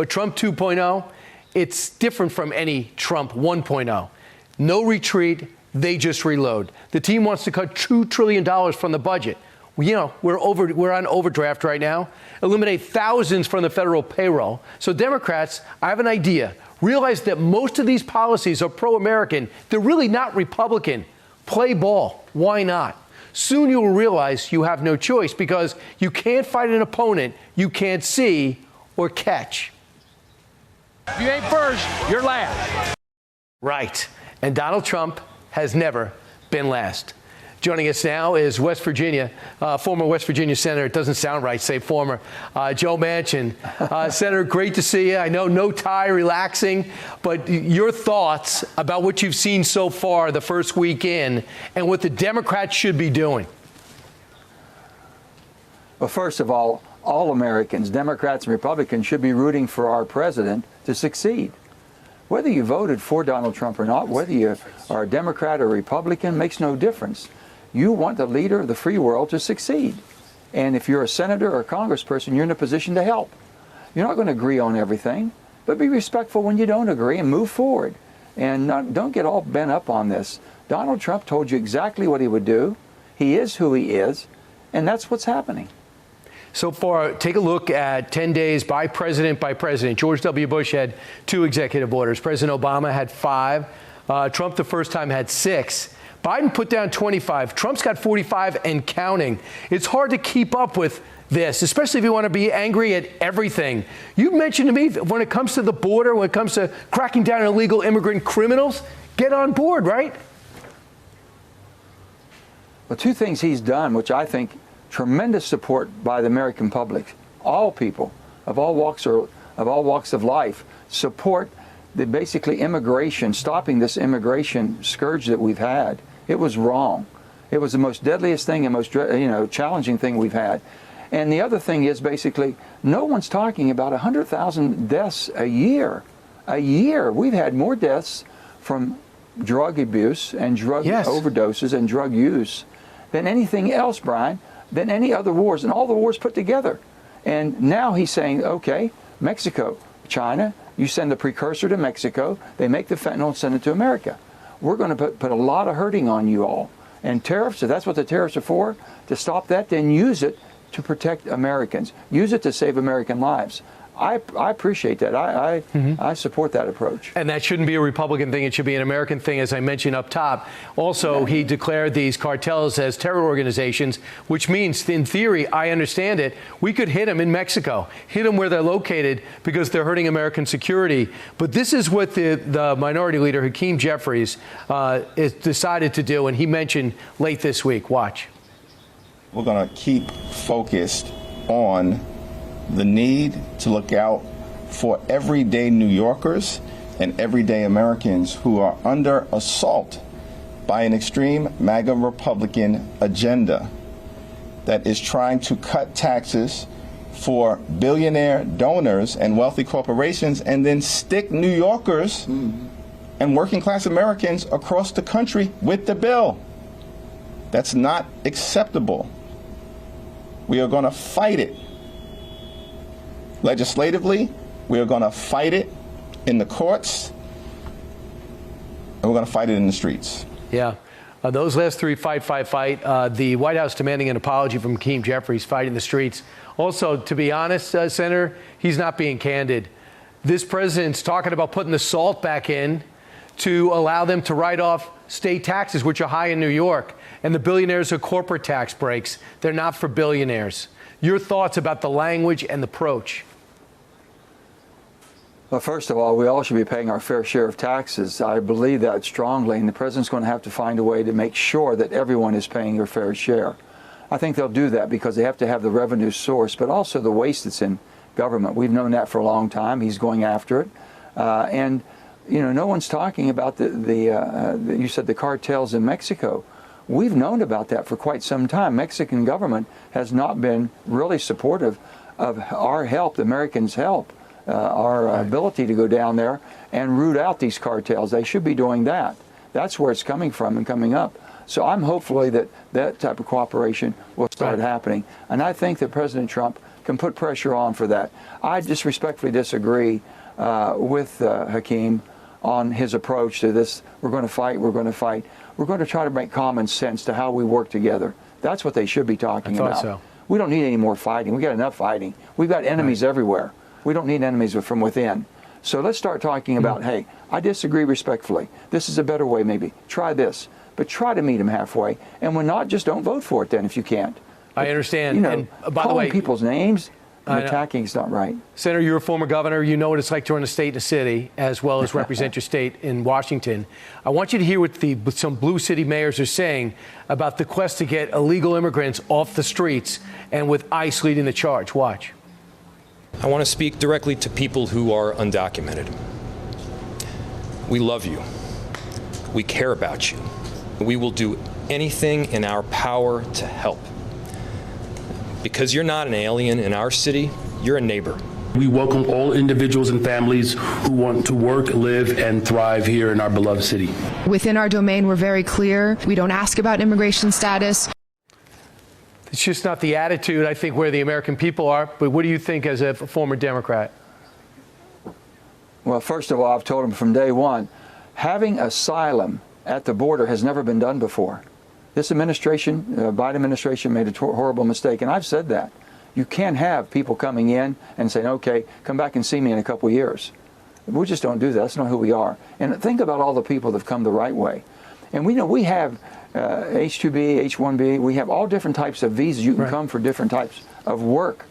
But Trump 2.0, it's different from any Trump 1.0. No retreat, they just reload. The team wants to cut $2 trillion from the budget. You know, we're on overdraft right now. Eliminate thousands from the federal payroll. So Democrats, I have an idea. Realize that most of these policies are pro-American. They're really not Republican. Play ball. Why not? Soon you will realize you have no choice because you can't fight an opponent you can't see or catch. If you ain't first, you're last. Right. And Donald Trump has never been last. Joining us now is West Virginia, former West Virginia Senator. It doesn't sound right, say former, Joe Manchin. Senator, great to see you. I know no tie, relaxing, but your thoughts about what you've seen so far the first week in and what the Democrats should be doing. Well, first of all Americans, Democrats and Republicans, should be rooting for our president to succeed. Whether you voted for Donald Trump or not, whether you are a Democrat or Republican, makes no difference. You want the leader of the free world to succeed. And if you're a senator or a congressperson, you're in a position to help. You're not going to agree on everything, but be respectful when you don't agree and move forward. And don't get all bent up on this. Donald Trump told you exactly what he would do. He is who he is, and that's what's happening. So far, take a look at 10 days by president. George W. Bush had 2 executive orders. President Obama had 5. Trump, the first time, had 6. Biden put down 25. Trump's got 45 and counting. It's hard to keep up with this, especially if you want to be angry at everything. You mentioned to me that when it comes to the border, when it comes to cracking down on illegal immigrant criminals, get on board, right? Well, 2 things he's done, which I think tremendous support by the American public. All people of all walks of life support the basically immigration, stopping this immigration scourge that we've had. It was wrong. It was the most deadliest thing and most challenging thing we've had. And the other thing is basically no one's talking about 100,000 deaths a year. A year. We've had more deaths from drug abuse and drug overdoses and drug use than anything else, Brian, than any other wars, and all the wars put together. And now he's saying, okay, Mexico, China, you send the precursor to Mexico, they make the fentanyl and send it to America. We're going to put a lot of hurting on you all. And tariffs, if that's what the tariffs are for, to stop that, then use it to protect Americans. Use it to save American lives. I appreciate that. I support that approach. And that shouldn't be a Republican thing. It should be an American thing, as I mentioned up top. Also, he declared these cartels as terror organizations, which means, in theory, I understand it, we could hit them in Mexico, hit them where they're located because they're hurting American security. But this is what the minority leader, Hakeem Jeffries, is decided to do, and he mentioned late this week. Watch. We're going to keep focused on the need to look out for everyday New Yorkers and everyday Americans who are under assault by an extreme MAGA Republican agenda that is trying to cut taxes for billionaire donors and wealthy corporations and then stick New Yorkers and working class Americans across the country with the bill. That's not acceptable. We are going to fight it. Legislatively, we are going to fight it in the courts, and we're going to fight it in the streets. Yeah. Those last 3, fight. The White House demanding an apology from Hakeem Jeffries, fighting the streets. Also, to be honest, Senator, he's not being candid. This president's talking about putting the SALT back in to allow them to write off state taxes, which are high in New York. And the billionaires are corporate tax breaks. They're not for billionaires. Your thoughts about the language and the approach? Well, first of all, we all should be paying our fair share of taxes. I believe that strongly, and the president's going to have to find a way to make sure that everyone is paying their fair share. I think they'll do that because they have to have the revenue source, but also the waste that's in government. We've known that for a long time. He's going after it. And, you know, no one's talking about you said the cartels in Mexico. We've known about that for quite some time. Mexican government has not been really supportive of our help, the Americans' help. Our ability to go down there and root out these cartels. They should be doing that. That's where it's coming from and coming up. So I'm hopefully that type of cooperation will start happening. And I think that President Trump can put pressure on for that. I just respectfully disagree with Hakeem on his approach to this. We're going to fight, we're going to fight. We're going to try to make common sense to how we work together. That's what they should be talking about. So. We don't need any more fighting. We got enough fighting. We've got enemies everywhere. We don't need enemies from within. So let's start talking about, hey, I disagree respectfully. This is a better way maybe. Try this. But try to meet them halfway. And when not, just don't vote for it then if you can't. I understand. You know, and by the calling way, people's names and attacking is not right. Senator, you're a former governor. You know what it's like to run a state and a city, as well as represent your state in Washington. I want you to hear what some blue city mayors are saying about the quest to get illegal immigrants off the streets, and with ICE leading the charge. Watch. I want to speak directly to people who are undocumented. We love you. We care about you. We will do anything in our power to help. Because you're not an alien in our city, you're a neighbor. We welcome all individuals and families who want to work, live, and thrive here in our beloved city. Within our domain, we're very clear. We don't ask about immigration status. It's just not the attitude, I think, where the American people are. But what do you think as a former Democrat? Well, first of all, I've told them from day one, having asylum at the border has never been done before. This administration, Biden administration, made a horrible mistake, and I've said that. You can't have people coming in and saying, okay, come back and see me in a couple of years. We just don't do that. That's not who we are. And think about all the people that have come the right way. And we know we have H-2B, H-1B. We have all different types of visas. You can come for different types of work,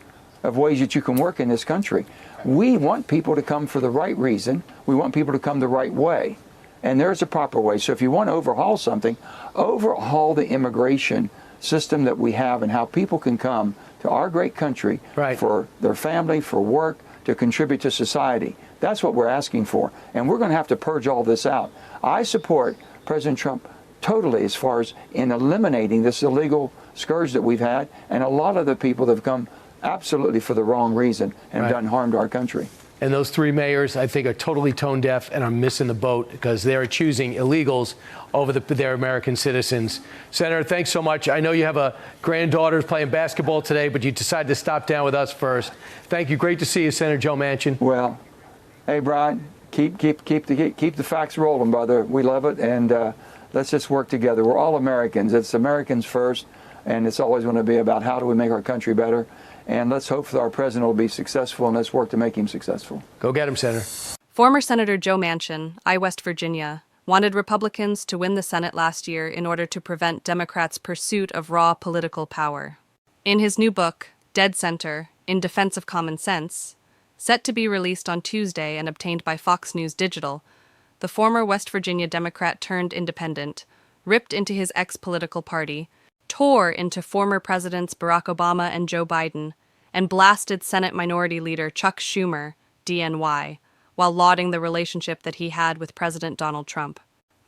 of ways that you can work in this country. We want people to come for the right reason. We want people to come the right way. And there's a proper way. So if you want to overhaul something, overhaul the immigration system that we have and how people can come to our great country for their family, for work, to contribute to society. That's what we're asking for. And we're going to have to purge all this out. I support President Trump totally as far as in eliminating this illegal scourge that we've had, and a lot of the people that have come absolutely for the wrong reason and done harm to our country. And those three mayors, I think, are totally tone deaf and are missing the boat because they're choosing illegals over their American citizens. Senator, thanks so much. I know you have a granddaughter playing basketball today, but you decided to stop down with us first. Thank you. Great to see you, Senator Joe Manchin. Well, hey, Brian, keep the facts rolling, brother. We love it, and let's just work together. We're all Americans. It's Americans first, and it's always going to be about how do we make our country better. And let's hope that our president will be successful, and let's work to make him successful. Go get him, Senator. Former Senator Joe Manchin, West Virginia, wanted Republicans to win the Senate last year in order to prevent Democrats' pursuit of raw political power. In his new book, Dead Center, In Defense of Common Sense, set to be released on Tuesday and obtained by Fox News Digital, the former West Virginia Democrat turned independent ripped into his ex-political party, tore into former Presidents Barack Obama and Joe Biden, and blasted Senate Minority Leader Chuck Schumer, DNY, while lauding the relationship that he had with President Donald Trump.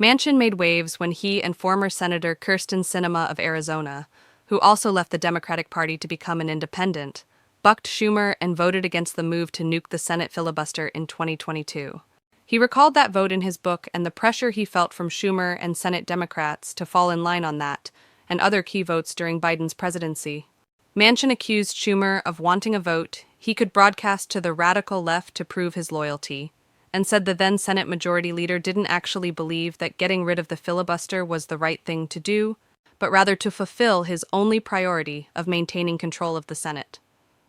Manchin made waves when he and former Senator Kyrsten Sinema of Arizona, who also left the Democratic Party to become an independent, bucked Schumer and voted against the move to nuke the Senate filibuster in 2022. He recalled that vote in his book and the pressure he felt from Schumer and Senate Democrats to fall in line on that, and other key votes during Biden's presidency. Manchin accused Schumer of wanting a vote he could broadcast to the radical left to prove his loyalty, and said the then Senate Majority Leader didn't actually believe that getting rid of the filibuster was the right thing to do, but rather to fulfill his only priority of maintaining control of the Senate.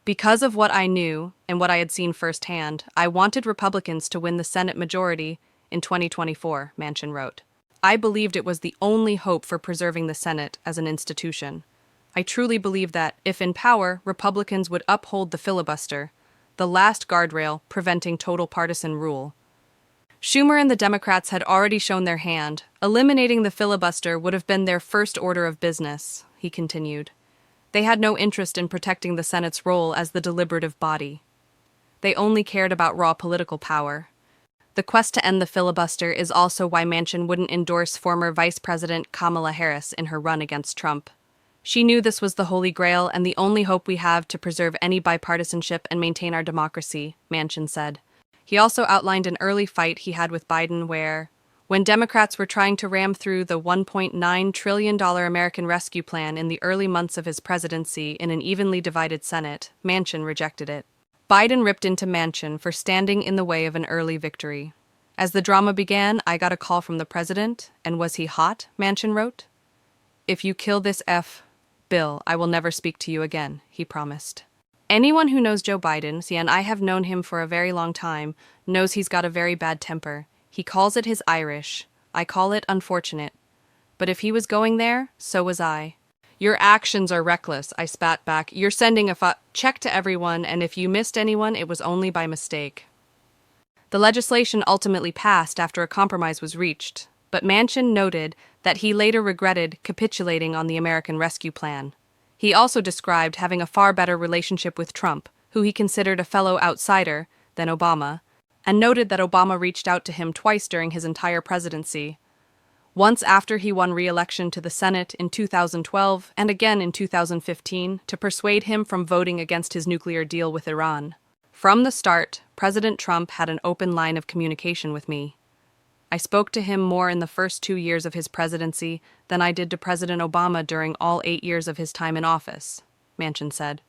Because of what I knew and what I had seen firsthand, I wanted Republicans to win the Senate majority in 2024, Manchin wrote. I believed it was the only hope for preserving the Senate as an institution. I truly believe that, if in power, Republicans would uphold the filibuster, the last guardrail preventing total partisan rule. Schumer and the Democrats had already shown their hand. Eliminating the filibuster would have been their first order of business, he continued. They had no interest in protecting the Senate's role as the deliberative body. They only cared about raw political power. The quest to end the filibuster is also why Manchin wouldn't endorse former Vice President Kamala Harris in her run against Trump. She knew this was the Holy Grail and the only hope we have to preserve any bipartisanship and maintain our democracy, Manchin said. He also outlined an early fight he had with Biden where, When Democrats were trying to ram through the $1.9 trillion American Rescue Plan in the early months of his presidency in an evenly divided Senate, Manchin rejected it. Biden ripped into Manchin for standing in the way of an early victory. As the drama began, I got a call from the president, and was he hot? Manchin wrote. If you kill this Bill, I will never speak to you again, he promised. Anyone who knows Joe Biden, and I have known him for a very long time, knows he's got a very bad temper. He calls it his Irish. I call it unfortunate. But if he was going there, so was I. Your actions are reckless, I spat back. You're sending a check to everyone, and if you missed anyone, it was only by mistake. The legislation ultimately passed after a compromise was reached, but Manchin noted that he later regretted capitulating on the American Rescue Plan. He also described having a far better relationship with Trump, who he considered a fellow outsider, than Obama, and noted that Obama reached out to him twice during his entire presidency. Once after he won re-election to the Senate in 2012 and again in 2015 to persuade him from voting against his nuclear deal with Iran. From the start, President Trump had an open line of communication with me. I spoke to him more in the first 2 years of his presidency than I did to President Obama during all 8 years of his time in office, Manchin said.